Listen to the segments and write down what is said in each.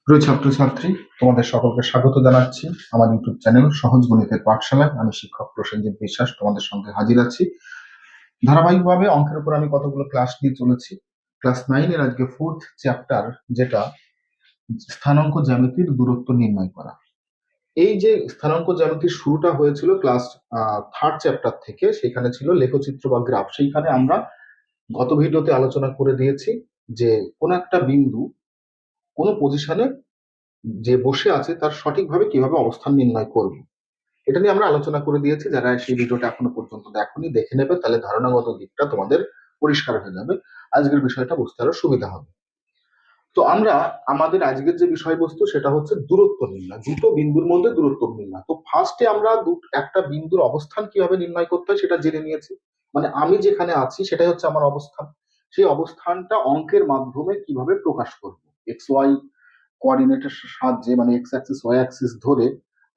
প্রিয় ছাত্রছাত্রী, তোমাদের সকলকে স্বাগত জানাচ্ছি আমার ইউটিউব চ্যানেল সহজ গণিতের পাঠশালায়। আমি শিক্ষক প্রসেনজিৎ বিশ্বাস তোমাদের সঙ্গে হাজির আছি। ধারাবাহিকভাবে অঙ্কের উপর আমি কতগুলো ক্লাস নিয়ে চলেছি। ক্লাস 9-এর আজকে 4th চ্যাপ্টার, যেটা স্থানাঙ্ক জ্যামিতির দূরত্ব নির্ণয় করা। এই যে স্থানাঙ্ক জ্যামিতির শুরুটা হয়েছিল ক্লাস 3rd চ্যাপ্টার থেকে, সেখানে ছিল লেখচিত্র বা গ্রাফ। সেইখানে আমরা গত ভিডিওতে আলোচনা করে দিয়েছি যে কোন একটা বিন্দু কোন পজিশনে যে বসে আছে তার সঠিকভাবে কিভাবে অবস্থান নির্ণয় করব, এটা নিয়ে আমরা আলোচনা করে দিয়েছি। যারা সেই ভিডিওটা এখনো পর্যন্ত দেখোনি, দেখে নেবে, তাহলে ধারণাগত দিকটা তোমাদের পরিষ্কার হয়ে যাবে, আজকের বিষয়টা বুঝতে আরো সুবিধা হবে। তো আমরা আমাদের আজকের যে বিষয়বস্তু সেটা হচ্ছে দূরত্ব নির্ণয়, দুটো বিন্দুর মধ্যে দূরত্ব নির্ণয়। তো ফার্স্টে আমরা একটা বিন্দুর অবস্থান কিভাবে নির্ণয় করতে হয় সেটা জেনে নিয়েছি। মানে আমি যেখানে আছি সেটাই হচ্ছে আমার অবস্থান। সেই অবস্থানটা অঙ্কের মাধ্যমে কিভাবে প্রকাশ করব, এক্স ওয়াই কোঅর্ডিনেটের সাহায্যে, মানে এক্স অ্যাক্সিস ওয়াই অ্যাক্সিস ধরে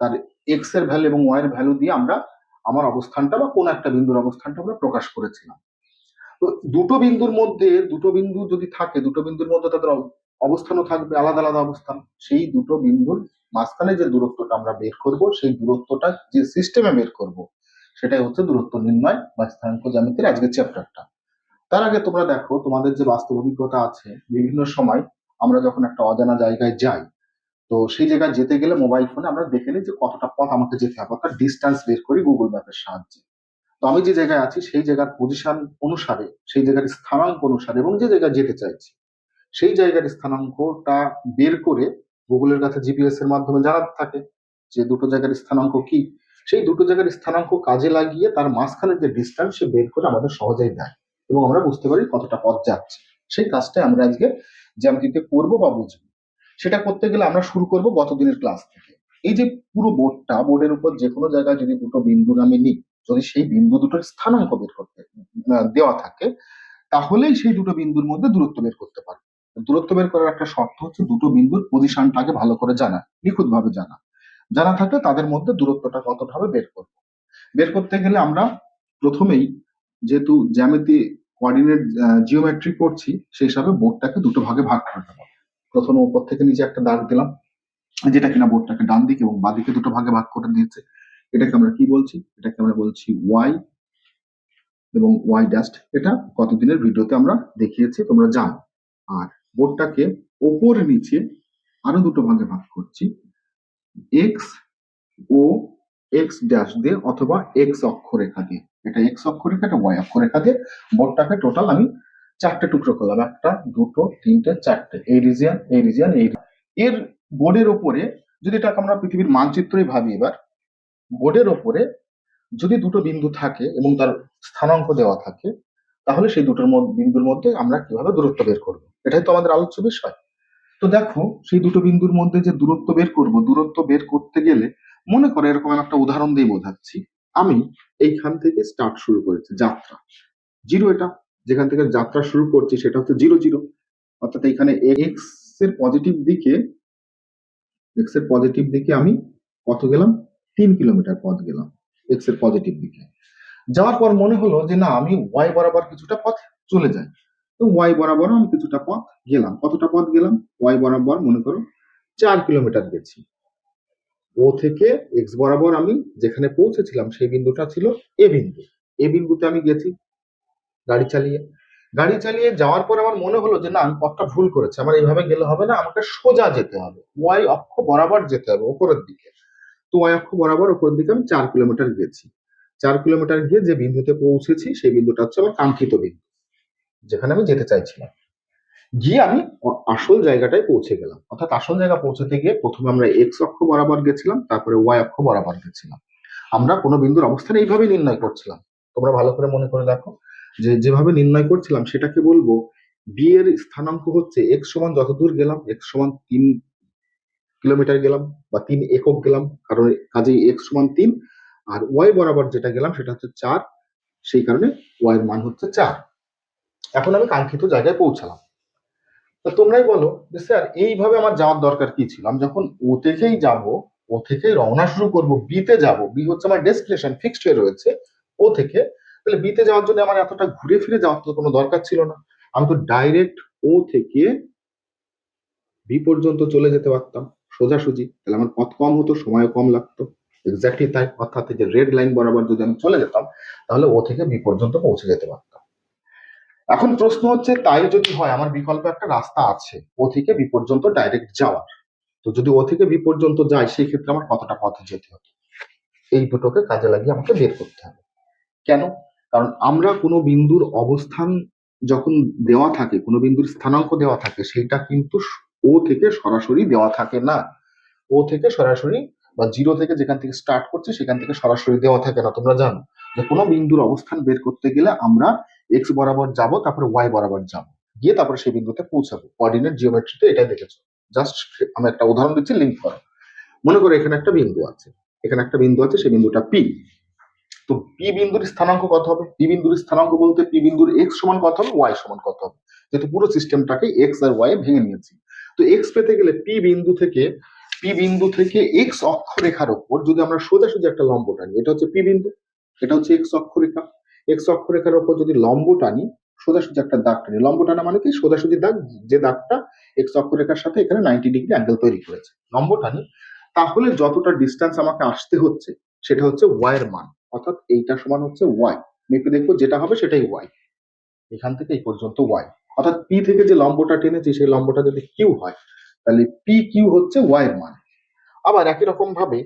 তার এক্স এর ভ্যালু এবং ওয়াই এর ভ্যালু দিয়ে আমরা আমার অবস্থানটা বা কোন একটা বিন্দুর অবস্থানটা আমরা প্রকাশ করেছিলাম। তো দুটো বিন্দু যদি থাকে, দুটো বিন্দুর মধ্যে তাদের অবস্থানও থাকবে আলাদা আলাদা অবস্থান। সেই দুটো বিন্দুর মাঝখানে যে দূরত্বটা আমরা বের করব, সেই দূরত্বটা যে সিস্টেমে বের করব, সেটাই হচ্ছে দূরত্ব নির্ণয় বা স্থানাঙ্ক জ্যামিতির আজকের চ্যাপ্টারটা। তার আগে তোমরা দেখো, তোমাদের যে বাস্তব অভিজ্ঞতা আছে, বিভিন্ন সময় আমরা যখন একটা অজানা জায়গায় যাই, তো সেই জায়গায় যেতে গেলে মোবাইল ফোনে আমরা দেখে নিই যে কতটা পথ আমাকে যেতে হবে, অর্থাৎ ডিস্টেন্স বের করি গুগল ম্যাপের সাহায্যে। তো আমি যে জায়গায় আছি সেই জায়গার পজিশন অনুসারে, সেই জায়গার স্থানাঙ্ক অনুসারে এবং যে জায়গায় যেতে চাইছি সেই জায়গার স্থানাঙ্কটা বের করে গুগলের কাছে জিপিএস এর মাধ্যমে জানাতে থাকে যে দুটো জায়গার স্থানাঙ্ক কি। সেই দুটো জায়গার স্থানাঙ্ক কাজে লাগিয়ে তার মাঝখানে যে ডিস্টেন্স সে বের করে আমাদের সহজেই দেয় এবং আমরা বুঝতে পারি কতটা পথ যাচ্ছে। সেই কাজটা আমরা আজকে জ্যামিতিতে করবো বা বুঝবো। সেটা করতে গেলে আমরা শুরু করব গত দিনের ক্লাস থেকে। এই যে পুরো বোর্ডের উপর যে কোনো জায়গায় যদি দুটো বিন্দুর আমি নিই, যদি সেই বিন্দু দুটোর স্থানাঙ্ক বের করতে দেওয়া থাকে, তাহলেই সেই দুটো বিন্দুর মধ্যে দূরত্ব বের করতে পারবো। দূরত্ব বের করার একটা শর্ত হচ্ছে দুটো বিন্দুর পজিশনটাকে ভালো করে জানা, নিখুঁত ভাবে জানা। জানা থাকলে তাদের মধ্যে দূরত্বটা কতটা হবে বের করবো। বের করতে গেলে আমরা প্রথমেই, যেহেতু জ্যামিতি কোঅর্ডিনেট জিওমেট্রি করছি, সেই হিসাবে বোর্ডটাকে দুটো ভাগে ভাগ করে দেবো। প্রথমে উপর থেকে নিচে একটা দাগ দিলাম, যেটা কিনা বোর্ডটাকে ডান দিকে এবং বাঁ দিকে দুটো ভাগে ভাগ করে দিয়েছে। এটাকে আমরা কি বলছি? এটাকে আমরা বলছি ওয়াই এবং ওয়াই ড্যাশ। এটা কতদিনের ভিডিওতে আমরা দেখিয়েছি, তোমরা জানো। আর বোর্ডটাকে ওপর নিচে আরো দুটো ভাগে ভাগ করছি, এক্স ও এক্স ড্যাশ দিয়ে অথবা এক্স অক্ষরেখা দিয়ে। এটা এক্স অক্ষরেখা, এটা ওয়াই অক্ষরেখা দিয়ে বোর্ডটাকে টোটাল আমি চারটে টুকরো করলাম, একটা দুটো তিনটে চারটে, এই রিজিয়ন এই রিজিয়ন এই। এর বোর্ডের ওপরে, যদি এটাকে আমরা পৃথিবীর মানচিত্রই ভাবি, এবার বোর্ডের ওপরে যদি দুটো বিন্দু থাকে এবং তার স্থানাঙ্ক দেওয়া থাকে, তাহলে সেই বিন্দুর মধ্যে আমরা কিভাবে দূরত্ব বের করব, এটাই তো আমাদের আলোচ্য বিষয়। তো দেখো, সেই দুটো বিন্দুর মধ্যে যে দূরত্ব বের করব, দূরত্ব বের করতে গেলে মনে করো এরকম একটা উদাহরণ দিয়ে বোঝাচ্ছি। আমি এইখান থেকে স্টার্ট শুরু করেছি, যাত্রা জিরো। এটা যেখান থেকে যাত্রা শুরু করছি সেটা হচ্ছে 0 0, অর্থাৎ এখানে এক্স এর পজিটিভ দিকে, আমি কত গেলাম? 3 কিলোমিটার পথ গেলাম এক্স এর পজিটিভ দিকে। যাওয়ার পর মনে হলো যে না, আমি ওয়াই বরাবর কিছুটা পথ চলে যাই। তো ওয়াই বরাবর আমি কিছুটা পথ গেলাম। কতটা পথ গেলাম? ওয়াই বরাবর মনে করো 4 কিলোমিটার গেছি। ও থেকে এক্স বরাবর আমি যেখানে পৌঁছেছিলাম সেই বিন্দুটা ছিল এ বিন্দু। এ বিন্দুতে আমি গেছি গাড়ি চালিয়ে। গাড়ি চালিয়ে যাওয়ার পর আমার মনে হলো যে না, আমি পথটা ভুল করেছি, আমার এইভাবে গেলে হবে না, আমাকে সোজা যেতে হবে, ওয়াই অক্ষ বরাবর যেতে হবে উপরের দিকে। তো ওয়াই অক্ষ বরাবর উপরের দিকে আমি 4 কিলোমিটার গেছি। 4 কিলোমিটার গিয়ে যে বিন্দুতে পৌঁছেছি সেই বিন্দুটা হচ্ছে আমার কাঙ্ক্ষিত বিন্দু, যেখানে আমি যেতে চাইছিলাম। গিয়ে আমি আসল জায়গাটায় পৌঁছে গেলাম। অর্থাৎ আসল জায়গা পৌঁছাতে গিয়ে প্রথমে আমরা এক্স অক্ষ বরাবর গেছিলাম, তারপরে ওয়াই অক্ষ বরাবর গেছিলাম। আমরা কোনো বিন্দুর অবস্থান এইভাবে নির্ণয় করছিলাম। তোমরা ভালো করে মনে করে দেখো যে যেভাবে নির্ণয় করছিলাম সেটাকে বলবো বি এর স্থানাঙ্ক হচ্ছে এক্স সমান যত দূর গেলাম, এক্স সমান 3 কিলোমিটার গেলাম বা 3 একক গেলাম, কারণ কাজেই এক্স সমান 3। আর ওয়াই বরাবর যেটা গেলাম সেটা হচ্ছে 4, সেই কারণে ওয়াই এর মান হচ্ছে 4। এখন আমি কাঙ্ক্ষিত জায়গায় পৌঁছালাম। তো তোমরাই বলো যে স্যার এইভাবে আমার যাওয়ার দরকার কি ছিল? আমি যখন ও থেকেই যাব, ও থেকেই রওনা শুরু করব, বি তে যাব, বি হচ্ছে আমার ডেস্টিনেশন, ফিক্সড হয়ে রয়েছে ও থেকে, তাহলে বি তে যাওয়ার জন্য আমার এতটা ঘুরে ফিরে যাওয়ার তো কোনো দরকার ছিল না। আমি তো ডাইরেক্ট ও থেকে বি পর্যন্ত চলে যেতে পারতাম সোজাসুজি, তাহলে আমার পথ কম হতো, সময়ও কম লাগতো। এক্স্যাক্টলি তাই, অর্থাৎ এই যে রেড লাইন বরাবর যদি আমি চলে যেতাম তাহলে ও থেকে বি পর্যন্ত পৌঁছে যেতে পারতাম। এখন প্রশ্ন হচ্ছে, তাই যদি হয় আমার বিকল্প একটা রাস্তা আছে ও থেকে বি পর্যন্ত ডাইরেক্ট যাওয়ার, তো যদি ও থেকে বি পর্যন্ত যায় সেই ক্ষেত্রে আমার কতটা পথ যেতে হবে, এই দুটোকে কাজে লাগিয়ে আমাকে বের করতে হবে। কেন? কারণ আমরা কোনো বিন্দুর অবস্থান যখন দেওয়া থাকে, কোনো বিন্দুর স্থানাঙ্ক দেওয়া থাকে, সেটা কিন্তু ও থেকে সরাসরি দেওয়া থাকে না। ও থেকে সরাসরি বা জিরো থেকে যেখান থেকে স্টার্ট করছে সেখান থেকে সরাসরি দেওয়া থাকে না। তোমরা জানো যে কোনো বিন্দুর অবস্থান বের করতে গেলে আমরা এক্স বরাবর যাব, তারপরে ওয়াই বরাবর যাব, গিয়ে তারপরে সেই বিন্দুতে পৌঁছাবো। কোঅর্ডিনেট জিওমেট্রিতে এটাই দেখেছো। জাস্ট আমি একটা উদাহরণ দিচ্ছি, লিঙ্ক করো। মনে করো এখানে একটা বিন্দু আছে, এখানে একটা বিন্দু আছে, সেই বিন্দুটা পি। তো পি বিন্দুর স্থানাঙ্ক কত হবে? পি বিন্দুর স্থানাঙ্ক বলতে পি বিন্দুর এক্স সমান কত হবে, ওয়াই সমান কত হবে। যেহেতু পুরো সিস্টেমটাকে এক্স আর ওয়াই ভেঙে নিয়েছি, তো এক্স পেতে গেলে পি বিন্দু থেকে এক্স অক্ষরেখার উপর যদি আমরা সোজাসুজি একটা লম্ব টানি, এটা হচ্ছে পি বিন্দু, এটা হচ্ছে এক্স অক্ষরেখা। এক্স অক্ষরেখার উপর যদি লম্ব টানি, সোজাসুজি একটা দাগ টানি, লম্ব টানা মানে কি, সোজাসুজি দাগ, যে দাগটা এক্স অক্ষরেখার সাথে এখানে 90 ডিগ্রি অ্যাঙ্গেল তৈরি করেছে, লম্ব টানি, তাহলে যতটা ডিস্টেন্স আমাকে আসতে হচ্ছে সেটা হচ্ছে ওয়াই এর মান, অর্থাৎ এইটা সমান হচ্ছে ওয়াই। মেপে দেখবো যেটা হবে সেটাই ওয়াই, এখান থেকে এই পর্যন্ত ওয়াই। অর্থাৎ পি থেকে যে লম্বটা টেনেছি সেই লম্বটা যদি কিউ হয়, তাহলে পি কিউ হচ্ছে ওয়াই এর মান। আবার একই রকম ভাবে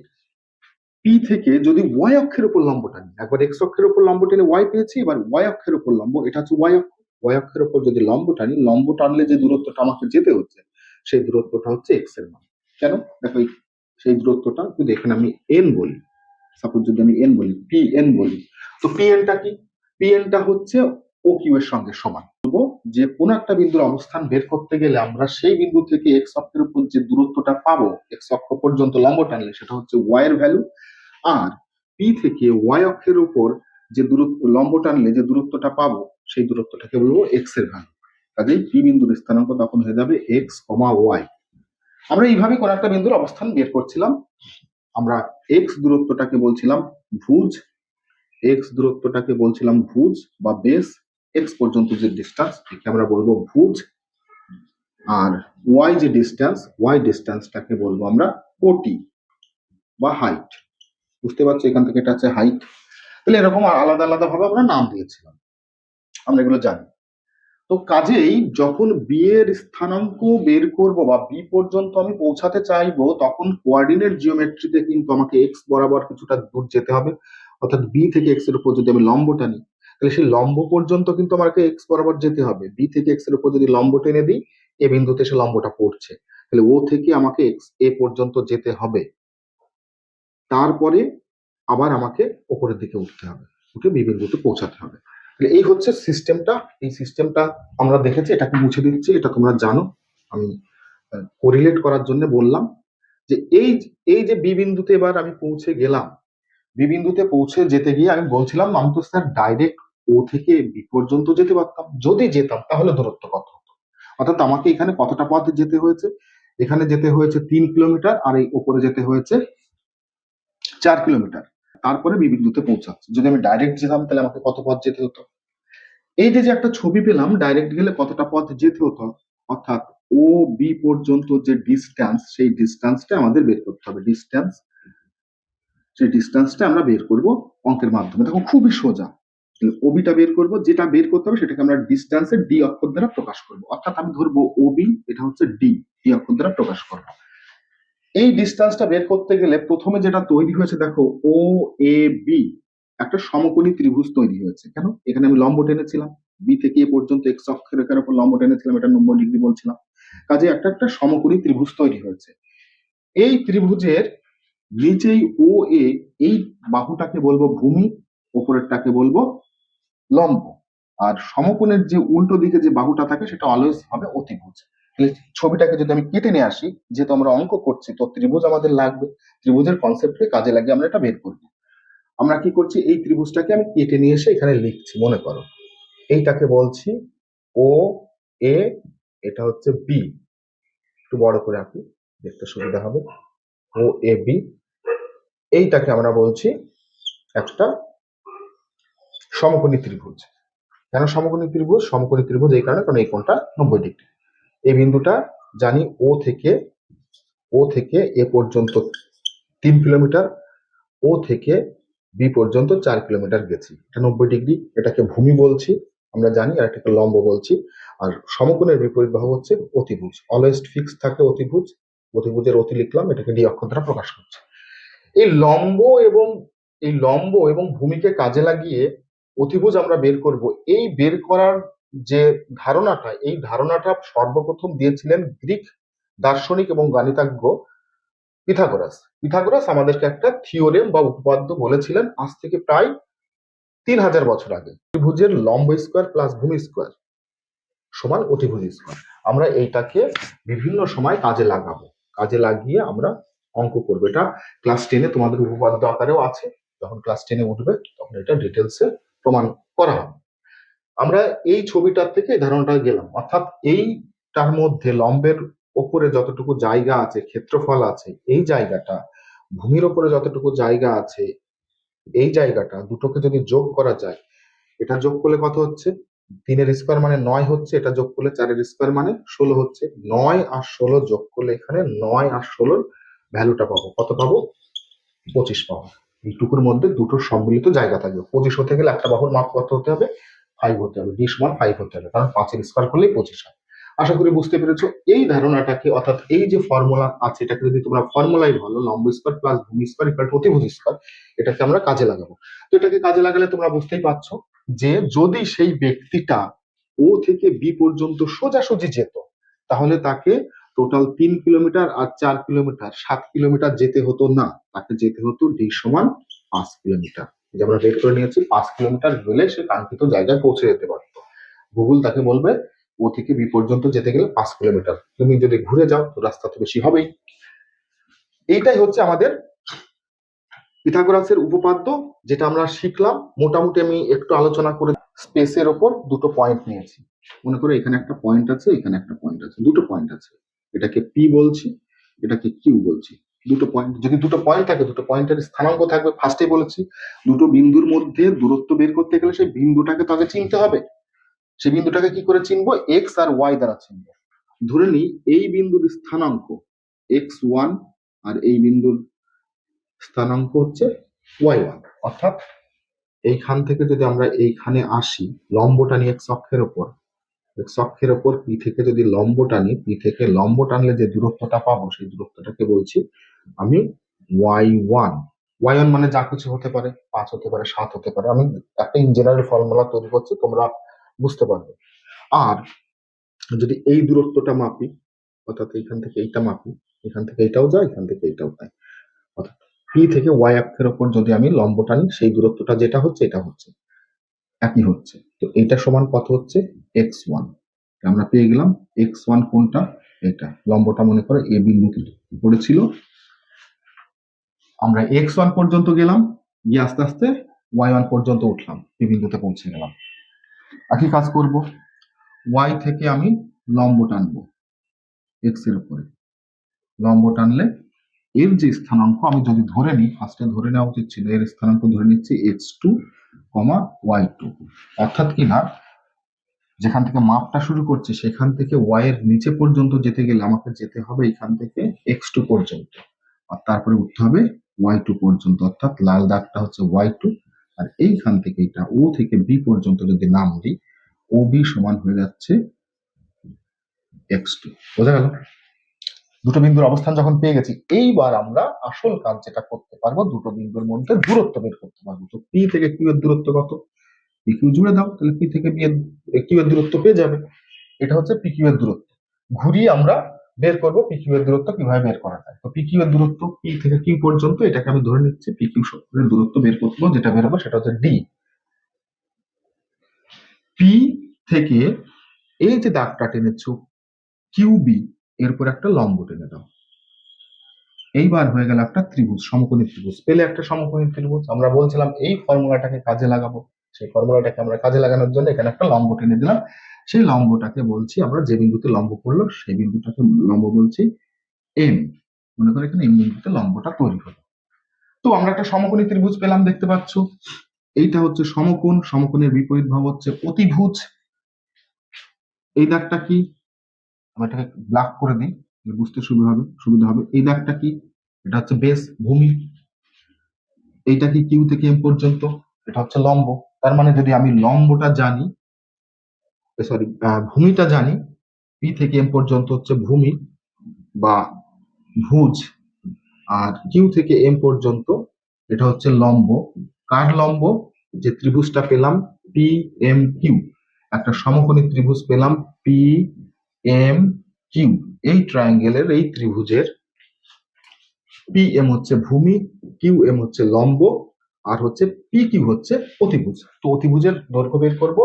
পি থেকে যদি ওয়াই অক্ষের উপর লম্ব টানি, একবার এক্স অক্ষের উপর লম্ব টেনে ওয়াই পেয়েছি, এবার ওয়াই অক্ষের উপর লম্ব, এটা হচ্ছে ওয়াই অক্ষ, ওয়াই অক্ষের উপর যদি লম্ব টানি, লম্ব টানলে যে দূরত্বটা আমাকে যেতে হচ্ছে সেই দূরত্বটা হচ্ছে এক্স এর মান। কেন? দেখো সেই দূরত্বটা যদি এখানে আমি এন বলি, সাপোজ যদি আমি এন বলি, পি এন বলি, তো পি এনটা কি? পি এনটা হচ্ছে ও কিউ এর সঙ্গে সমান। বলবো যে কোন একটা বিন্দুর অবস্থান বের করতে গেলে আমরা সেই বিন্দু থেকে এক্স অক্ষের উপর যে দূরত্বটা পাবো, এক্স অক্ষ পর্যন্ত লম্ব টানলে, সেটা হচ্ছে ওয়াই এর ভ্যালু। আর পি থেকে ওয়াই অক্ষের উপর যে দূরত্ব লম্ব টানলে যে দূরত্বটা পাবো সেই দূরত্বটাকে বলবো এক্স এর ভ্যালু। কাজেই পি বিন্দুর স্থানাঙ্ক তখন হয়ে যাবে এক্স কমা ওয়াই। আমরা এইভাবে কোন একটা বিন্দুর অবস্থান বের করছিলাম। আমরা এক্স দূরত্বটাকে বলছিলাম ভুজ, এক্স দূরত্বটাকে বলছিলাম ভুজ বা বেস, এক্স পর্যন্ত যে ডিস্টেন্স একে আমরা বলবো ভুজ, আর ওয়াই যে ডিস্টেন্স, ওয়াই ডিস্টেন্সটাকে বলবো আমরা কোটি বা হাইট। বুঝতে পারছো, এখান থেকে এটা হচ্ছে হাইট। তাহলে এরকম আলাদা আলাদা ভাবে আমরা নাম দিয়েছিলাম, আমরা এগুলো জানি। তো কাজেই যখন বি এর স্থানাঙ্ক বের করব বা বি পর্যন্ত আমি পৌঁছাতে চাইবো, তখন কোঅর্ডিনেট জিওমেট্রিতে কিন্তু আমাকে এক্স বরাবর কিছুটা দূর যেতে হবে। অর্থাৎ বি থেকে এক্স এর উপর যদি আমি লম্ব টানি, তাহলে সেই লম্ব পর্যন্ত কিন্তু আমাকে এক্স বরাবর যেতে হবে। বি থেকে এক্স এর উপর যদি লম্ব টেনে দিই, এ বিন্দুতে সে লম্বটা পড়ছে, তাহলে ও থেকে আমাকে এক্স এ পর্যন্ত যেতে হবে, তারপরে আবার আমাকে উপরের দিকে উঠতে হবে, উঠে বি বিন্দুতে পৌঁছাতে হবে। এই হচ্ছে সিস্টেমটা। এই সিস্টেমটা আমরা দেখেছি, এটাকে মুছে দিচ্ছি, এটা তোমরা জানো। আমি কোরিলেট করার জন্য বললাম যে এই এই যে বি বিন্দুতে এবার আমি পৌঁছে গেলাম, বি বিন্দুতে পৌঁছে যেতে গিয়ে আমি বলছিলাম আমি তো স্যার ডাইরেক্ট ও থেকে বি পর্যন্ত যেতে পারতাম, যদি যেতাম তাহলে দূরত্ব কত হতো। অর্থাৎ আমাকে এখানে কতটা পথ যেতে হয়েছে, এখানে যেতে হয়েছে 3 কিলোমিটার, আর এই উপরে যেতে হয়েছে 4 কিলোমিটার, তারপরে বি বিন্দুতে পৌঁছাচ্ছে। যদি আমি ডাইরেক্ট যেতাম তাহলে আমাকে কত পথ যেতে হতো। এই যে একটা ছবি পেলাম, ডাইরেক্ট গেলে কতটা পথ যেতে হতো, অর্থাৎ ও বি পর্যন্ত যে ডিস্টেন্স, সেই ডিস্টেন্সটা আমাদের বের করতে হবে। সেই ডিস্টেন্সটা আমরা বের করব অঙ্কের মাধ্যমে। দেখো খুবই সোজা। ওবিটা বের করব, যেটা বের করতে হবে সেটাকে আমরা ডিস্টেন্সের ডি অক্ষর দ্বারা প্রকাশ করব। অর্থাৎ আমি ধরবো ওবি, এটা হচ্ছে ডি অক্ষর দ্বারা প্রকাশ করব। এই ডিস্টেন্সটা বের করতে গেলে প্রথমে যেটা তৈরি হয়েছে, দেখো ও এ বি একটা সমকোণী ত্রিভুজ তৈরি হয়েছে। কেন? এখানে আমি লম্ব টেনেছিলাম, বি থেকে এ পর্যন্ত এক্স অক্ষরেখার উপর লম্ব টেনেছিলাম, এটা 90 ডিগ্রি বলছিলাম। কাজে একটা সমকোণী ত্রিভুজ তৈরি হয়েছে। এই ত্রিভুজের নিচেই ও এ, এই বাহুটাকে বলবো ভূমি, উপরেরটাকে বলবো লম্ব, আর সমকোণের যে উল্টো দিকে যে বাহুটা থাকে সেটা অলওয়েজ হবে অতিভুজ। ছবিটাকে যদি আমি কেটে নিয়ে আসি, যেহেতু আমরা অঙ্ক করছি তো ত্রিভুজ আমাদের লাগবে, ত্রিভুজের কনসেপ্টকে কাজে লাগিয়ে আমরা এটা বের করবো। আমরা কি করছি, এই ত্রিভুজটাকে আমি কেটে নিয়ে এসে এখানে লিখছি। মনে করো এইটাকে বলছি ও এ, এটা হচ্ছে বি, একটু বড় করে আঁকি দেখতে সুবিধা হবে। ও এ বি, এইটাকে আমরা বলছি একটা সমকোণী ত্রিভুজ। কেন সমকোণী ত্রিভুজ? সমকোণী ত্রিভুজ এই কারণে কারণ এই কোণটা 90 ডিগ্রি। এই বিন্দুটা জানি ও থেকে এ পর্যন্ত 3 কিলোমিটার, ও থেকে বি পর্যন্ত 4 কিলোমিটার গেছি, এটা 90 ডিগ্রি, এটাকে ভূমি বলছি আমরা জানি, আর এটাকে লম্ব বলছি। আর সমকোণের বিপরীত বাহু হচ্ছে অতিভুজ, অলওয়েজ ফিক্স থাকে অতিভুজ, অতিভুজের অতি লিখলাম, এটাকে ডি অক্ষর দ্বারা প্রকাশ করছে। এই লম্ব এবং ভূমিকে কাজে লাগিয়ে অতিভুজ আমরা বের করব। এই বের করার যে ধারণাটা, এই ধারণাটা সর্বপ্রথম দিয়েছিলেন গ্রিক দার্শনিক এবং গণিতজ্ঞ পিথাগোরাস। পিথাগোরাস আমাদেরকে একটা থিওরেম বা উপপাদ্য বলেছিলেন আজ থেকে প্রায় 3000 বছর আগে। ত্রিভুজের লম্ব স্কোয়ার প্লাস ভূমি স্কোয়ার সমান অতিভুজ স্কোয়ার। আমরা এইটাকে বিভিন্ন সময় কাজে লাগাবো, কাজে লাগিয়ে আমরা অঙ্ক করবো। এটা ক্লাস 10-এ তোমাদের উপপাদ্য আকারেও আছে, যখন ক্লাস 10-এ উঠবে তখন এটা ডিটেলসে প্রমাণ করা হবে। আমরা এই ছবিটার থেকে এই ধারণাটা গেলাম, অর্থাৎ এইটার মধ্যে লম্বের ওপরে যতটুকু জায়গা আছে, ক্ষেত্রফল আছে, এই জায়গাটা ভূমির ওপরে যতটুকু জায়গা আছে, এই জায়গাটা দুটোকে যদি যোগ করা যায়, এটা যোগ করলে কত হচ্ছে? 3-এর স্কোয়ার মানে 9 হচ্ছে, এটা যোগ করলে 4-এর স্কোয়ার মানে 16 হচ্ছে। 9 আর 16 যোগ করলে এখানে 9 আর 16-র ভ্যালুটা পাবো, কত পাবো? 25 পাবো। এইটুকুর মধ্যে দুটোর সম্মিলিত জায়গা থাকবে। 25 হতে গেলে একটা বাহুর মাপ কত হতে হবে? 5 হতে হবে, ডি সমান 5 হতে হবে, কারণ 5-এর স্কোয়ার করলেই 25 হয়। আশা করি বুঝতে পেরেছো। এই ধারণাটাকে, অর্থাৎ এই যে ফর্মুলা আছে, এটাকে যদি তোমরা ফর্মুলাই বলো, লম্ব স্কোয়ার প্লাস ভূমি স্কোয়ার ইকুয়াল টু অতিভুজ স্কোয়ার, এটাকে আমরা কাজে লাগাবো। তো এটাকে কাজে লাগালে তোমরা বুঝতেই পারছো যে যদি সেই ব্যক্তিটা ও থেকে বি পর্যন্ত সোজাসুজি যেত, তাহলে তাকে টোটাল 3 কিলোমিটার আর 4 কিলোমিটার 7 কিলোমিটার যেতে হতো না, তাকে যেতে হতো ডি সমান 5 কিলোমিটার। যে আমরা বের করে নিয়েছি 5 কিলোমিটার গেলে সে কাঙ্ক্ষিত জায়গায় পৌঁছে যেতে পারতো। গুগল তাকে বলবে ও থেকে বি পর্যন্ত যেতে গেলে 5 কিলোমিটার, তুমি যদি ঘুরে যাও তো রাস্তা তো বেশি হবেই। এইটাই হচ্ছে আমাদের পিথাগোরাসের উপপাদ্য, যেটা আমরা শিখলাম। মোটামুটি আমি একটু আলোচনা করে স্পেসের ওপর দুটো পয়েন্ট নিয়েছি। মনে করো এখানে একটা পয়েন্ট আছে, এখানে একটা পয়েন্ট আছে, দুটো পয়েন্ট আছে, এটাকে পি বলছি, এটাকে কিউ বলছি। দুটো পয়েন্ট, যদি দুটো পয়েন্ট থাকে, দুটো পয়েন্টের স্থানাঙ্ক থাকবে। ফার্স্টে বলেছি দুটো বিন্দুর মধ্যে দূরত্ব বের করতে গেলে সেই বিন্দুটাকে তো আগে চিনতে হবে। সেই বিন্দুটাকে কি করে চিনবো? এক্স আর ওয়াই দ্বারা চিনবো। ধরে নিই এই বিন্দুর স্থানাঙ্ক x1 আর এই বিন্দুর স্থানাঙ্ক হচ্ছে y1, অর্থাৎ এইখান থেকে যদি আমরা এইখানে আসি, লম্বটা নিয়ে এক্স অক্ষের ওপর পি থেকে যদি লম্ব টানি, পি থেকে লম্ব টানলে যে দূরত্বটা পাবো, সেই দূরত্বটাকে বলছি আমি y1। y1 মানে যা কিছু হতে পারে, 5 হতে পারে, 7 হতে পারে। আমি একটা ইন জেনারেল ফর্মুলা তৈরি করছি, তোমরা বুঝতে পারবে। আর যদি এই দূরত্বটা মাপি, অর্থাৎ এইখান থেকে এইটা মাপি, এখান থেকে এইটাও যায়, এখান থেকে এইটাও যায়, অর্থাৎ পি থেকে ওয়াই অক্ষের ওপর যদি আমি লম্ব টানি, সেই দূরত্বটা যেটা হচ্ছে এটা হচ্ছে একই হচ্ছে। তো এইটা সমান কত হচ্ছে? x1। আমরা পেয়ে গেলাম x1 কোনটা? এটা লম্বটা মনে করো এ বিন্দুতে পড়েছিল, আমরা x1 পর্যন্ত গেলাম, গিয়ে আস্তে আস্তে y1 পর্যন্ত উঠলাম, এই বিন্দুতে পৌঁছে গেলাম। একই কাজ করব, y থেকে আমি লম্ব টানবো x এর উপরে, লম্ব টানলে এর যে স্থানাঙ্ক আমি যদি ধরে নিই, ফার্স্টে ধরে নেওয়া উচিত ছিল, এর স্থানাঙ্ক ধরে নিচ্ছি x2, y2, অর্থাৎ কি না, যেখান থেকে মাপটা শুরু করছি সেখান থেকে y এর নিচে পর্যন্ত যেতে গেলে আমাকে যেতে হবে এখান থেকে x2 পর্যন্ত, আর তারপরে উঠতে হবে y2 পর্যন্ত, অর্থাৎ লাল দাগটা হচ্ছে y2। আর এইখান থেকে এটা ও থেকে বি পর্যন্ত যদি নাম দিই, ও বি সমান হয়ে যাচ্ছে x2। বোঝা গেল? দুটো বিন্দুর অবস্থান যখন পেয়ে গেছি, এইবার আমরা আসল কাজ যেটা করতে পারবো, দুটো বিন্দুর মধ্যে দূরত্ব বের করতে পারবো। তো পি থেকে কিউ এর দূরত্ব কত? পি কিউ জুড়ে দাও, তাহলে পি থেকে কিউ এর দূরত্ব পেয়ে যাবে। এটা হচ্ছে পি কিউ এর দূরত্ব। ঘুরিয়ে আমরা বের করবো পি কিউ এর দূরত্ব কিভাবে বের করা যায়। তো পি কিউ এর দূরত্ব পি থেকে কিউ পর্যন্ত, এটাকে আমি ধরে নিচ্ছি পি কিউ এর দূরত্ব বের করবো, যেটা বের হবে সেটা হচ্ছে ডি। পি থেকে এই যে দাগটা টেনেছো কিউ বি, এরপর একটা লম্ব টেনে দাও। এইবার হয়ে গেল একটা ত্রিভুজ, সমকোণী ত্রিভুজ। পেলে একটা সমকোণী ত্রিভুজ। আমরা বলছিলাম এই ফর্মুলাটাকে কাজে লাগাবো, সেই ফর্মুলাটাকে আমরা কাজে লাগানোর জন্য এখানে একটা লম্ব টেনে দিলাম। সেই লম্বটাকে বলছি আমরা, যে বিন্দুতে লম্ব পড়লো সেই বিন্দুটাকে লম্ব বলছি এম। মনে করে এখানে এম বিন্দুতে লম্বটা তৈরি হলো। তো আমরা একটা সমকোণী ত্রিভুজ পেলাম, দেখতে পাচ্ছ। এইটা হচ্ছে সমকোণ, সমকোণের বিপরীত ভাব হচ্ছে অতিভুজ। এই দাগটা কি? আমি এটাকে ব্ল্যাক করে দিই, বুঝতে সুবিধা হবে। এই দাগটা কি? এটা হচ্ছে বেস, ভূমি। এইটা কি? কিউ থেকে এম পর্যন্ত, এটা হচ্ছে লম্ব। তার মানে যদি আমি লম্বটা জানি, সরি ভূমিটা জানি, পি থেকে এম পর্যন্ত হচ্ছে ভূমি বা ভুজ, আর কিউ থেকে এম পর্যন্ত এটা হচ্ছে লম্ব। কার লম্ব? যে ত্রিভুজটা পেলাম পি এম কিউ, একটা সমকোণী ত্রিভুজ পেলাম পি এম কিউ। এই ট্রায়াঙ্গেলের, এই ত্রিভুজের পি এম হচ্ছে ভূমি, কিউ এম হচ্ছে লম্ব, আর হচ্ছে পি কিউ হচ্ছে অতিভুজ। তো অতিভুজের দৈর্ঘ্য বের করব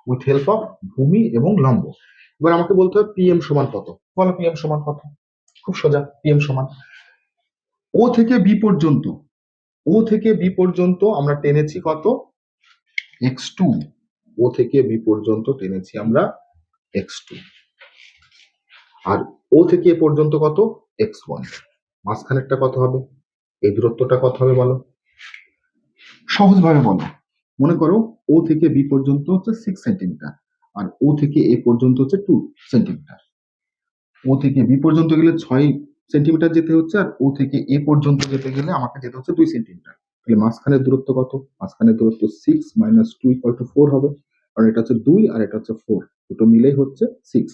উইথ হেল্প অফ ভূমি এবং লম্ব। এবার আমাকে বলতে হবে পি এম সমান কত। বলো পি এম সমান কত? খুব সোজা, পি এম সমান ও থেকে বি পর্যন্ত, ও থেকে বি পর্যন্ত আমরা টেনেছি কত? x2। ও থেকে বি পর্যন্ত টেনেছি আমরা x2, আর ও থেকে এ পর্যন্ত কত? x1। মাঝখানেরটা কত হবে? এই দূরত্বটা কত হবে বলো? সহজভাবে বলো। মনে করো ও থেকে বি পর্যন্ত হচ্ছে 6 সেন্টিমিটার, আর ও থেকে এ পর্যন্ত হচ্ছে 2 সেন্টিমিটার। ও থেকে বি পর্যন্ত গেলে 6 সেন্টিমিটার যেতে হচ্ছে, আর ও থেকে এ পর্যন্ত যেতে গেলে আমাকে যেতে হচ্ছে 2 সেন্টিমিটার। তাহলে মাঝখানের দূরত্ব কত? মাঝখানের দূরত্ব 6 - 2 = 4 হবে, কারণ এটা হচ্ছে 2 আর এটা হচ্ছে 4, দুটো মিলেই হচ্ছে 6।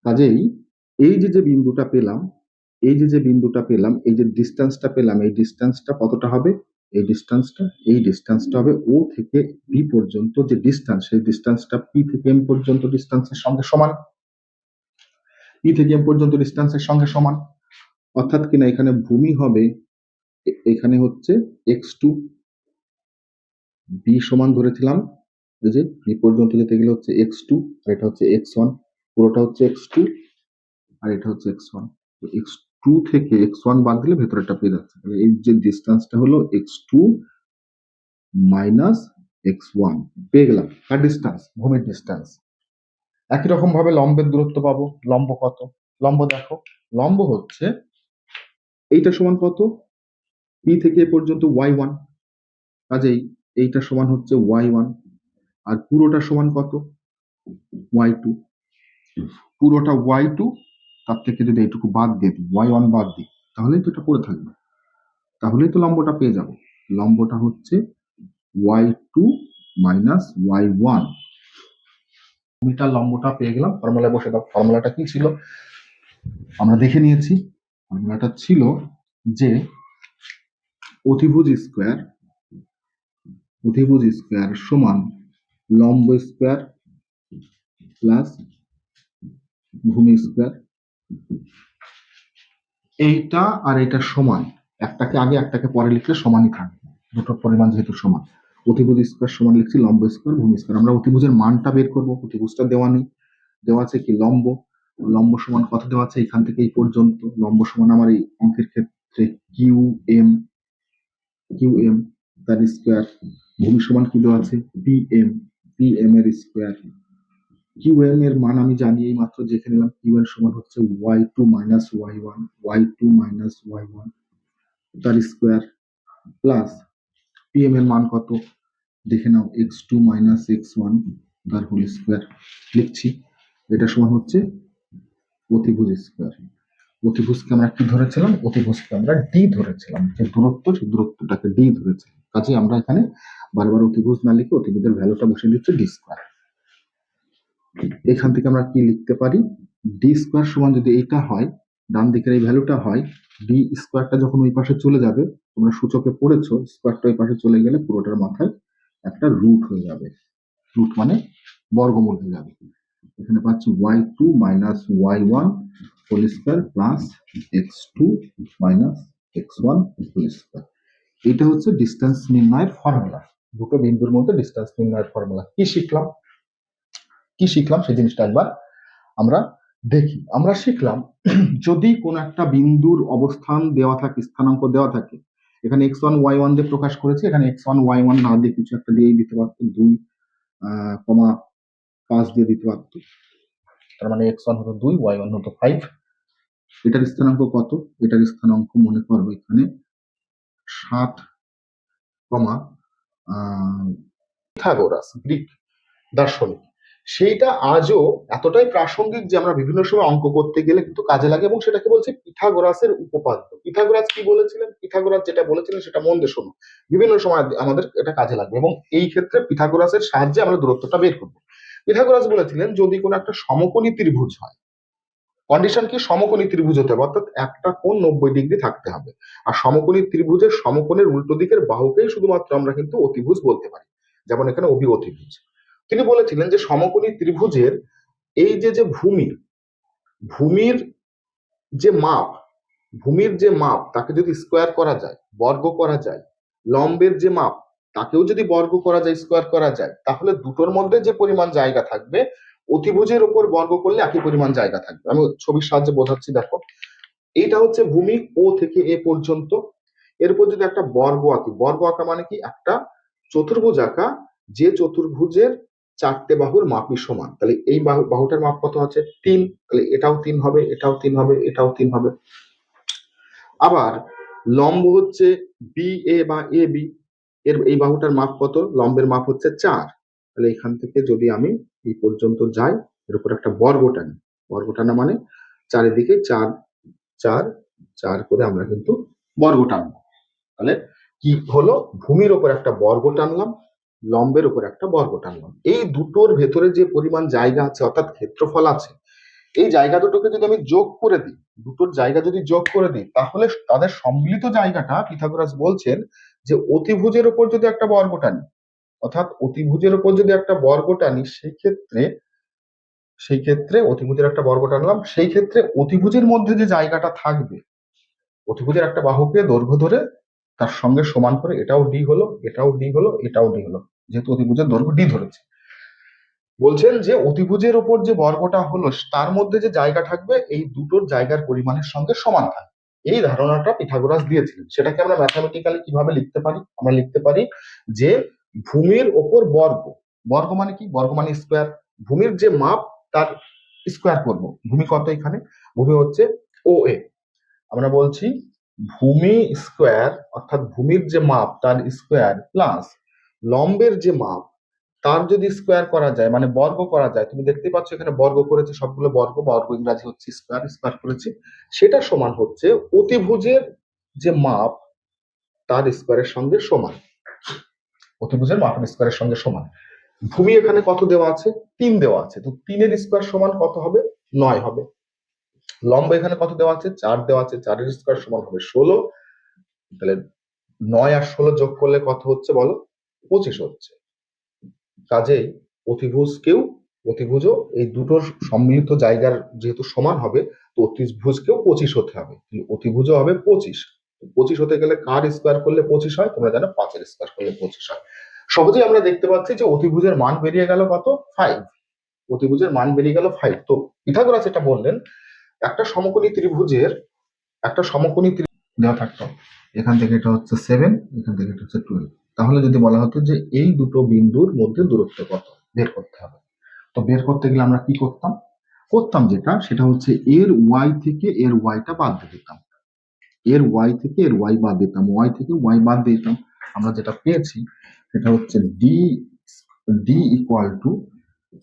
কাজেই এই যে বিন্দুটা পেলাম, এই যে ডিস্টেন্সটা পেলাম, এই ডিস্টেন্সটা কতটা হবে? এই ডিস্টেন্সটা হবে ও থেকে বি পর্যন্ত যে ডিস্টেন্স, সেই ডিস্টেন্সটা পি থেকে এম পর্যন্ত ডিস্টেন্সের সঙ্গে সমান। পি থেকে এম পর্যন্ত ডিস্টেন্সের সঙ্গে সমান, অর্থাৎ কিনা এখানে ভূমি হবে, এখানে হচ্ছে x2, বি সমান ধরেছিলাম এই যে বি পর্যন্ত যেতে গেলে হচ্ছে x2, আর এটা হচ্ছে x1, পুরোটা হচ্ছে x2 আর এটা হচ্ছে x1। তো x2 থেকে x1 বাদ দিলে ভেতরেটা পেয়ে যাচ্ছে। তাহলে এই যে ডিস্টেন্সটা হলো x2 মাইনাস x1, পেয়ে গেলাম কার ডিস্টেন্স? ভূমির ডিস্টেন্স। একই রকম ভাবে লম্বের দূরত্ব পাবো। লম্ব কত? লম্ব দেখো, লম্ব হচ্ছে এইটা সমান কত? পি থেকে এ পর্যন্ত y1, কাজেই এইটা সমান হচ্ছে y1, আর পুরোটা সমান কত? y2। পুরোটা y2, তার থেকে যদি এইটুকু বাদ দিয়ে দিই, y1 বাদ দিই, তাহলেই তো এটা পড়ে থাকবে, তাহলেই তো লম্বটা পেয়ে যাব। লম্বটা হচ্ছে y2 মাইনাস y1। মিটার লম্বটা পেয়ে গেলাম। ফর্মুলায় বসে দাও। ফর্মুলাটা কি ছিল আমরা দেখে নিয়েছি। ফর্মুলাটা ছিল যে অতিভুজ স্কোয়ার সমান লম্ব স্কোয়ার প্লাস ভূমি স্কোয়ার। এইটা আর এটা সমান, একটাকে আগে একটাকে পরে লিখলে সমানই থাকবে, দুটোর পরিমাণ যেহেতু সমান। অতিভুজ স্কোয়ার সমান লিখছি লম্ব স্কোয়ার ভূমি স্কোয়ার। আমরা অতিভুজের মানটা বের করবো। অতিভুজটা দেওয়া নেই, দেওয়া আছে কি লম্ব। লম্ব সমান কত দেওয়া আছে? এখান থেকে এই পর্যন্ত লম্ব সমান আমার এই অঙ্কের ক্ষেত্রে কিউ এম তার স্কোয়ার। ভূমি সমান কি দেওয়া আছে? পি এম এর স্কোয়ার। কিউএম এর মান আমি জানি, এই মাত্র দেখে নিলাম। কিউএম সমান হচ্ছে y2 - y1 তার স্কোয়ার প্লাস পিএম এর মান কত দেখে নাও, x2 - x1 তার হোল স্কোয়ার লিখছি। এটা সমান হচ্ছে অতিভুজ স্কোয়ার। অতিভুজকে আমরা কি ধরেছিলাম? অতিভুজকে আমরা ডি ধরেছিলাম, যে দূরত্ব, সেই দূরত্বটাকে ডি ধরেছিলাম। কাজে আমরা এখানে বারবার অতিভুজ না লিখে অতিভুজের ভ্যালুটা বসে দিচ্ছি ডি স্কোয়ার। এখান থেকে আমরা কি লিখতে পারি? ডি স্কোয়ার সমান যদি এইটা হয়, ডান দিকের এই ভ্যালুটা হয়, ডি স্কোয়ারটা যখন ওই পাশে চলে যাবে, তোমরা সূচকে পড়েছো, স্কোয়ারটা ওই পাশে চলে গেলে পুরোটার মাথায় একটা রুট হয়ে যাবে। রুট মানে বর্গমূল হয়ে যাবে। এখানে পাচ্ছি y2 - y1 whole square plus x2 - x1 whole square. এটা হচ্ছে ডিস্টেন্স নির্ণয়ের ফর্মুলা। দুটো বিন্দুর মধ্যে ডিস্টেন্স নির্ণয়ের ফর্মুলা। কি শিখলাম সেই জিনিসটা একবার আমরা দেখি। আমরা শিখলাম যদি কোন একটা বিন্দুর অবস্থান দেওয়া থাকে, স্থানাঙ্ক দেওয়া থাকে, এখানে x1 y1 দিয়ে প্রকাশ করেছি, এখানে x1 y1 না দিয়ে কিছু একটা দিয়েই দিতে পারতো, 2,5 দিয়ে দিতে পারতো। তার মানে x1 হতো 2, y1 হতো 5। এটার স্থানাঙ্ক কত? এটার স্থানাঙ্ক মনে করবো এখানে 7, পিথাগোরাস গ্রিক দার্শনিক সেইটা আজও এতটাই প্রাসঙ্গিক যে আমরা বিভিন্ন সময় অঙ্ক করতে গেলে কিন্তু কাজে লাগে, এবং সেটাকে বলছে পিথাগোরাসের উপপাদ্য। পিথাগোরাস কি বলেছিলেন? পিথাগোরাস যেটা বলেছিলেন সেটা মন দিয়ে শোনো, বিভিন্ন সময় আমাদের এটা কাজে লাগবে, এবং এই ক্ষেত্রে পিথাগোরাসের সাহায্যে আমরা দূরত্বটা বের করবো। পিথাগোরাস বলেছিলেন যদি কোনো একটা সমকোণী ত্রিভুজ হয়, কন্ডিশন কি? সমকোণী ত্রিভুজ হতে হবে, অর্থাৎ একটা কোণ 90 ডিগ্রি থাকতে হবে। আর সমকোণী ত্রিভুজের সমকোণের উল্টো দিকের বাহুকেই শুধুমাত্র আমরা কিন্তু অতিভুজ বলতে পারি, যেমন এখানে অতিভুজ। তিনি বলেছিলেন যে সমকোণী ত্রিভুজের এই যে ভূমি, ভূমির যে মাপ, ভূমির যে মাপ তাকে যদি স্কোয়ার করা যায়, বর্গ করা যায়, লম্বের যে মাপ তাকেও যদি বর্গ করা যায়, স্কোয়ার করা যায়, তাহলে দুটোর মধ্যে যে পরিমাণ জায়গা থাকবে অতিভুজের উপর বর্গ করলে একই পরিমাণ জায়গা থাকবে। আমি ছবির সাহায্যে বোঝাচ্ছি, দেখো এইটা হচ্ছে ভূমি ও থেকে এ পর্যন্ত। এরপর যদি একটা বর্গ আঁকি, বর্গ আঁকা মানে কি? একটা চতুর্ভুজ আঁকা, যে চতুর্ভুজের চারটে বাহুর মাপই সমান। তাহলে এই বাহুটার মাপ কত আছে? 3। তাহলে এটাও 3 হবে, এটাও 3 হবে, এটাও 3 হবে। আবার লম্ব হচ্ছে বি এ বা এ বি, এর এই বাহুটার মাপ কত? লম্বের মাপ হচ্ছে 4। তাহলে এখান থেকে যদি আমি এই পর্যন্ত যাই, এর উপর একটা বর্গ টানি, বর্গ টানা মানে চারিদিকে 4 4 4 করে আমরা কিন্তু বর্গ টানবো। তাহলে কি হলো? ভূমির ওপর একটা বর্গ টানলাম, লম্বের উপর একটা বর্গ টানলাম। এই দুটোর ভেতরে যে পরিমাণ জায়গা আছে, অর্থাৎ ক্ষেত্রফল আছে, এই জায়গা দুটোকে যদি আমি যোগ করে দিই, দুটোর জায়গা যদি যোগ করে দিই, তাহলে তাদের সম্মিলিত জায়গাটা পিথাগোরাস বলছেন যে অতিভুজের উপর যদি একটা বর্গ টানি, অর্থাৎ অতিভুজের উপর যদি একটা বর্গ টানি, সেই ক্ষেত্রে অতিভুজের একটা বর্গ টানলাম, সেই ক্ষেত্রে অতিভুজের মধ্যে যে জায়গাটা থাকবে, অতিভুজের একটা বাহুকে দৈর্ঘ্য ধরে তার সঙ্গে সমান করে, এটাও ডি হলো, এটাও ডি হলো, এটাও ডি হলো, যেহেতু অতিভুজের দৈর্ঘ্য ডি ধরেছে। বলছেন যে অতিভুজের উপর যে বর্গটা হলো তার মধ্যে যে জায়গা থাকবে এই দুটোর জায়গার পরিমাণের সঙ্গে সমান থাকবে। এই ধারণাটা পিথাগোরাস দিয়েছিলেন। সেটাকে আমরা ম্যাথামেটিক্যালি কিভাবে লিখতে পারি? আমরা লিখতে পারি যে ভূমির ওপর বর্গ, বর্গ মানে কি? বর্গ মানে স্কোয়ার। ভূমির যে মাপ তার স্কোয়ার করব। ভূমি কত এখানে? ভূমি হচ্ছে ও এ। আমরা বলছি ভূমি স্কোয়ার, অর্থাৎ ভূমির যে মাপ তার স্কোয়ার প্লাস লম্বের যে মাপ তার যদি স্কোয়ার করা যায়, মানে বর্গ করা যায়, তুমি দেখতে পাচ্ছ এখানে বর্গ করেছে, সবগুলো বর্গ, বর্গ ইংরাজি হচ্ছে স্কোয়ার, স্কোয়ার করেছে, সেটা সমান হচ্ছে অতিভুজের যে মাপ তার স্কোয়ারের সঙ্গে সমান। অতিভুজের মাপের স্কোয়ারের সঙ্গে সমান। ভূমি এখানে কত দেওয়া আছে? 3 দেওয়া আছে, তো 3-এর স্কোয়ার সমান কত হবে? 9 হবে। লম্ব এখানে কত দেওয়া আছে? 4 দেওয়া আছে, 4-এর স্কোয়ার সমান হবে 16। তাহলে 9 আর 16 যোগ করলে কত হচ্ছে বলো? 25 হচ্ছে। কাজেই অতিভুজকেও, অতিভুজও এই দুটোর সম্মিলিত জায়গার যেহেতু সমান হবে, তো অতিভুজকেও 25 হতে হবে। অতিভুজও হবে 25। 25 হতে গেলে কার স্কোয়ার করলে 25 হয়? তোমরা জানো 5-এর স্কোয়ার করলে 25 হয়। সহজেই আমরা দেখতে পাচ্ছি যে অতিভুজের মান বেরিয়ে গেল কত? 5। অতিভুজের মান বেরিয়ে গেল 5। তো পিথাগোরাস এটা বললেন, একটা সমকোণী ত্রিভুজের, একটা সমকোণী দেওয়া থাকতো, এখান থেকে এটা হচ্ছে 7, এখান থেকে এটা হচ্ছে 12। তাহলে যদি বলা হতো যে এই দুটো বিন্দুর মধ্যে দূরত্ব কত বের করতে হবে, তো বের করতে গেলে আমরা কি করতাম? করতাম যেটা, সেটা হচ্ছে এর ওয়াই থেকে এর ওয়াইটা বাদ দিয়ে দিতাম, এর ওয়াই থেকে এর ওয়াই বাদ দিতাম, ওয়াই থেকে ওয়াই বাদ দিতাম। আমরা যেটা পেয়েছি সেটা হচ্ছে D, D equal to,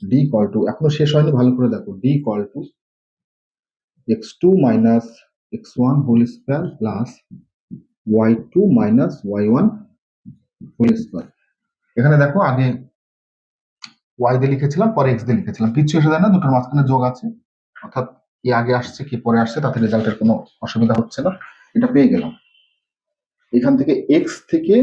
D equal to, এখনো শেষ হয়নি, ভালো করে দেখো, D equal to x2 minus x1 whole square plus y2 minus y1 whole square. এখানে দেখো আগে y দিয়ে লিখেছিলাম, পরে x দিয়ে লিখেছিলাম, কিচ্ছু এসে যায় না, দুটোর মাঝখানে যোগ আছে, অর্থাৎ কি আগে আসছে কি পরে আসছে তাতে রেজাল্টের কোনো অসুবিধা হচ্ছে না। এটা পেয়ে গেলাম। এখান থেকে x থেকে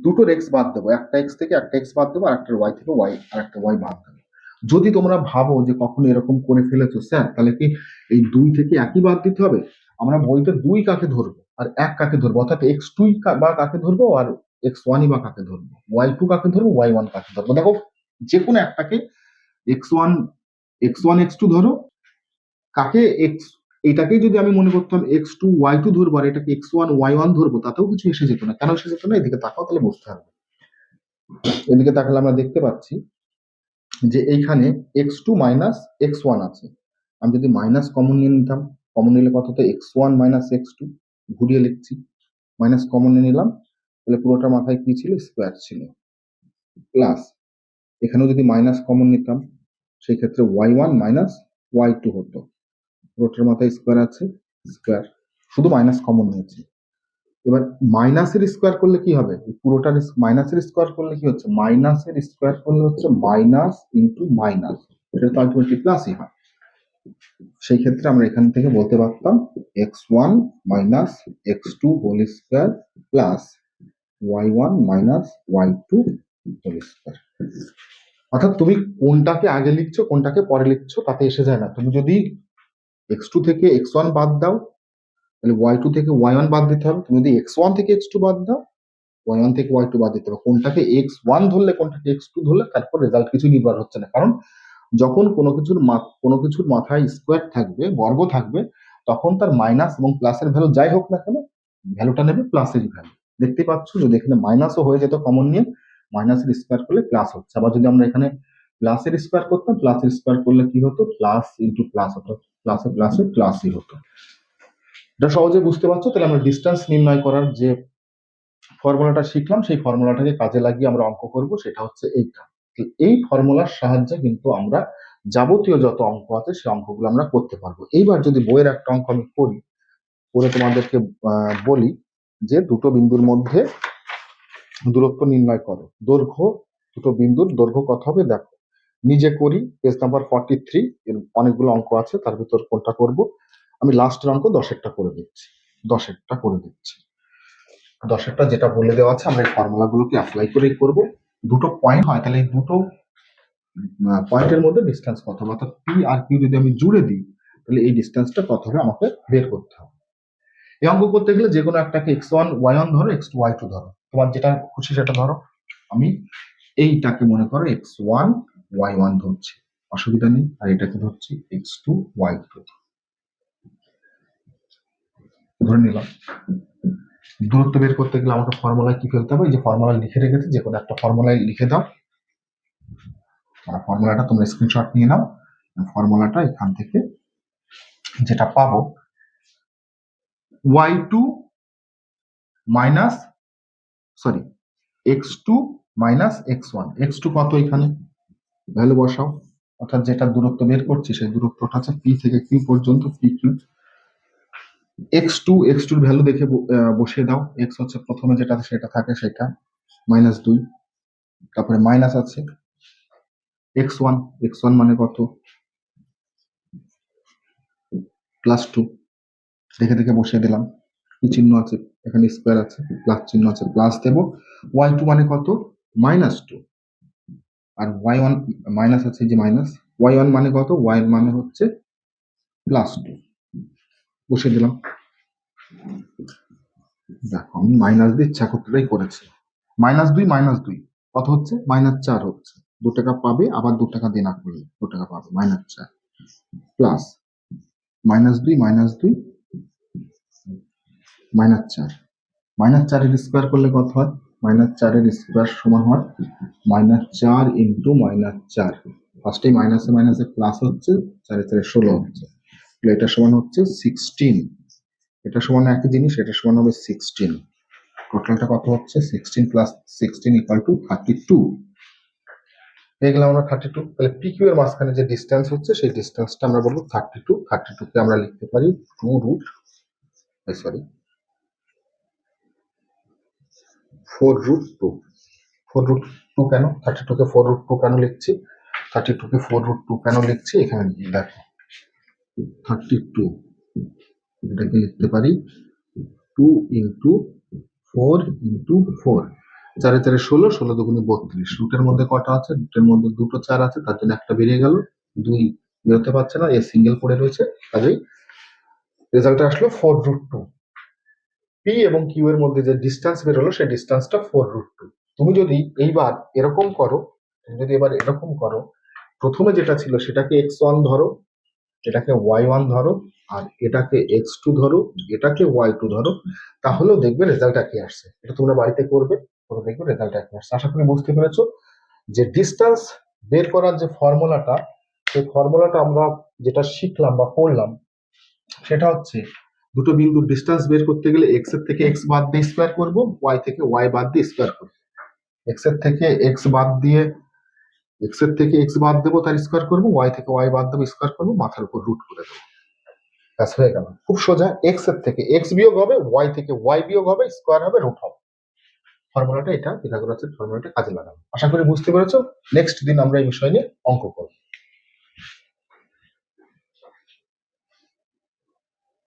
দুটোর x বাদ দেবো, একটা x থেকে একটা x বাদ দেবো, আর একটা y থেকে y আর একটা y বাদ দেবো। যদি তোমরা ভাবো যে কখনো এরকম করে ফেলেছো স্যার, তাহলে কি এই 2 থেকে একই বাদ দিতে হবে? আমরা বইতে 2 কাকে ধরবো আর 1 কাকে ধরবো, অর্থাৎ x2 বা কাকে ধরবো আর x1 বা কাকে ধরবো, y2 কাকে ধরবো, y1 কাকে ধরবো। দেখো যে কোনো একটাকে x1 x1 x2 ধরো, কাকে x, এটাকেই যদি আমি মনে করতাম x2 y2 ধরবো আর এটাকে x1 y1 ধরবো, তাতেও কিছু এসে যেত না। কেন এসে যেত না? এদিকে তাকাও, তাহলে বুঝতে হবে। এদিকে তাকালে আমরা দেখতে পাচ্ছি যে এইখানে x2 মাইনাস x1 আছে। আমি যদি মাইনাস কমন নিয়ে নিতাম, কমন নিলে কত হতো? x1 মাইনাস x2, ঘুরিয়ে লিখছি, মাইনাস কমন নিয়ে নিলাম, তাহলে পুরোটা মাথায় কি ছিল? স্কোয়ার ছিল, প্লাস এখানেও যদি মাইনাস কমন নিতাম সেই ক্ষেত্রে y1 মাইনাস y2 হতো। পুরোটার মাথায় স্কোয়ার আছে, স্কোয়ার, শুধু মাইনাস কমন নিয়েছি। এবার মাইনাসের স্কোয়ার করলে কি হবে? পুরোটার মাইনাসের স্কোয়ার করলে কি হচ্ছে? মাইনাসের স্কোয়ার করলে হচ্ছে মাইনাস ইন্টু মাইনাস, এটা তো আলটিমেটলি প্লাসই হয়। সেই ক্ষেত্রে আমরা এখান থেকে বলতে পারতাম x1 minus x2 whole square plus y1 minus y2 whole square. অর্থাৎ তুমি কোনটাকে আগে লিখছো কোনটাকে পরে লিখছো তাতে এসে যায় না। তুমি যদি x2 থেকে x1 বাদ দাও তাহলে y2 থেকে y1 বাদ দিতে হবে। তুমি যদি x1 থেকে x2 বাদ দাও y1 থেকে y2 বাদ দিতে হবে। কোনটাকে x1 ধরলে কোনটাকে x2 ধরলে তারপর রেজাল্ট কিছু নির্ভর হচ্ছে না। কারণ যখন কোনো কিছুর মাথায় স্কোয়ার থাকবে, বর্গ থাকবে, তখন তার মাইনাস এবং প্লাসের ভ্যালু যাই হোক না কেন, ভ্যালুটা নেবে প্লাসের ভ্যালু। দেখতে পাচ্ছ যদি এখানে মাইনাসও হয়ে যেত কমন নিয়ে, মাইনাসের স্কোয়ার করলে প্লাস হচ্ছে। আবার যদি আমরা এখানে প্লাসের স্কোয়ার করতাম, প্লাসের স্কোয়ার করলে কি হতো? প্লাস ইন্টু প্লাস হতো, প্লাসে প্লাসে প্লাসই হতো। এটা সহজে বুঝতে পারছো? তাহলে আমরা ডিস্টেন্স নির্ণয় করার যে ফর্মুলাটা শিখলাম সেই ফর্মুলাটাকে কাজে লাগিয়ে আমরা অঙ্ক করব, সেটা হচ্ছে এইটা। এই ফর্মুলার সাহায্যে কিন্তু আমরা যাবতীয় যত অঙ্ক আছে সেই অঙ্কগুলো আমরা করতে পারবো। এইবার যদি বইয়ের একটা অঙ্ক আমি করি, করে তোমাদেরকে বলি যে দুটো বিন্দুর মধ্যে দূরত্ব নির্ণয় করো, দৈর্ঘ্য, দুটো বিন্দুর দৈর্ঘ্য কত হবে দেখো। নিজে করি, পেজ নাম্বার 43, এর অনেকগুলো অঙ্ক আছে, তার ভিতর কোনটা করব? আমি লাস্টের অঙ্ক 10-একটা করে দিচ্ছি, 10-একটা করে দিচ্ছি। 10-একটা যেটা বলে দেওয়া আছে আমরা এই ফর্মুলা গুলোকে অ্যাপ্লাই করেই করব। দুটো পয়েন্ট হয় তাহলে এই দুটো পয়েন্টের মধ্যে ডিস্টেন্স কত হবে, অর্থাৎ পি আর কিউ যদি আমি জুড়ে দিই তাহলে এই ডিস্টেন্সটা কত হবে আমাকে বের করতে হবে। এই অঙ্ক করতে গেলে যে কোনো একটাকে x1 y1 ধরো, x2 y2 ধরো, তোমার যেটা খুশি সেটা ধরো। আমি এইটাকে মনে করো x1 y1 ধরছি, অসুবিধা নেই। আর এটাকে ধরছি x2 y2 ধরে নিলাম। দূরত্ব বের করতে গেলে আমাকে ফর্মুলায় কি ফেলতে হবে? এই যে ফর্মুলা লিখে রেখেছি, যে কোনো একটা ফর্মুলায় লিখে দাও। ফর্মুলাটা তোমরা স্ক্রিনশট নিয়ে নাও। ফর্মুলাটা এখান থেকে যেটা পাবো, y2 minus sorry x2 minus x1। x2 কত? এখানে ভ্যালু বসাও, অর্থাৎ যেটা দূরত্ব বের করছি সেই দূরত্বটা আছে p থেকে q পর্যন্ত, pq। x2 এর ভ্যালু দেখে বসিয়ে দাও। x হচ্ছে প্রথমে যেটা সেটা থাকে সেটা, -2। তারপরে মাইনাস আছে x1 মানে কত? +2, দেখে দেখে বসিয়ে দিলাম। কি চিহ্ন আছে এখানে? স্কোয়ার আছে, প্লাস চিহ্ন আছে, প্লাস দেব। y2 মানে কত? -2। আর y1 মাইনাস আছে, যে মাইনাস। y1 মানে কত? y1 মানে হচ্ছে +2, বসিয়ে দিলাম। দেখো আমি মাইনাস দিয়ে ইচ্ছা করতেই করেছি। -2 কত হচ্ছে? -4 হচ্ছে। 2 টাকা পাবে, আবার 2 টাকা দিয়ে না করলে 2 টাকা পাবে, -4 প্লাস -2 -2 -4। -4 এর স্কোয়ার করলে কত হয়? -4 এর স্কোয়ার সমান হয় -4 ইন্টু -4। ফার্স্টে মাইনাসে মাইনাসে প্লাস হচ্ছে, 4 4 16 হচ্ছে। এটা সমান হচ্ছে 16। এটা সমান একই জিনিস, এটা সমান হবে 16। টোটালটা কত হচ্ছে? 16 প্লাস 16 ইকুয়াল টু 32। পেয়ে গেলাম আমরা 32। তাহলে PQ এর মাঝখানে যে ডিস্টেন্স হচ্ছে সেই ডিস্টেন্সটা আমরা বলবো 32। 32 কে আমরা লিখতে পারি 4 রুট 2। 4 রুট 2 কেন? 32 কে 4 রুট 2 কেন লিখছি? 32 কে 4 রুট 2 কেন লিখছি? এখানে দেখো 32, এটাকে লিখতে পারি 2 ইন্টু 4 ইন্টু 4। 4 4 16, 16 দুগুণে 32। রুটের মধ্যে কটা আছে? রুটের মধ্যে দুটো 4 আছে, তার জন্য একটা বেরিয়ে গেল, 2 বেরোতে পারছে না, এ সিঙ্গেল পড়ে রয়েছে, কাজেই রেজাল্ট আসলো 4 রুট 2। পি এবং কিউ এর মধ্যে যে ডিস্টেন্স বের হলো সেই ডিস্টেন্সটা 4 রুট 2। তুমি যদি এইবার এরকম করো, প্রথমে যেটা ছিল সেটাকে x1 ধরো, এটাকে y1 ধরো, আর এটাকে x2 ধরো, এটাকে y2 ধরো, তাহলেও দেখবে রেজাল্ট একই আসছে। এটা তোমরা বাড়িতে করবে, করে দেখবে রেজাল্ট একই আসছে। আশা করি বুঝতে পেরেছো যে ডিস্টেন্স বের করার যে ফর্মুলাটা, সেই ফর্মুলাটা আমরা যেটা শিখলাম বা পড়লাম সেটা হচ্ছে দুটো বিন্দুর ডিস্টেন্স বের করতে গেলে x এর থেকে x বাদ দিয়ে স্কোয়ার করব, y থেকে y বাদ দিয়ে স্কোয়ার করব। x এর থেকে x বাদ দিয়ে এক্স এর থেকে এক্স বাদ দেবো, তার স্কোয়ার করবো, ওয়াই থেকে ওয়াই বাদ দেবো, স্কোয়ার করবো, মাথার উপর রুট করে দেবো। ব্যাস হয়ে গেল, খুব সোজা। এক্স এর থেকে এক্স বিয়োগ হবে, ওয়াই থেকে ওয়াই বিয়োগ হবে, স্কোয়ার হবে, রুট হবে। ফর্মুলাটা এটা, পিথাগোরাসের ফর্মুলাটা কাজে লাগানো। আশা করি বুঝতে পেরেছো। নেক্সট দিন আমরা এই বিষয় নিয়ে অঙ্ক করব।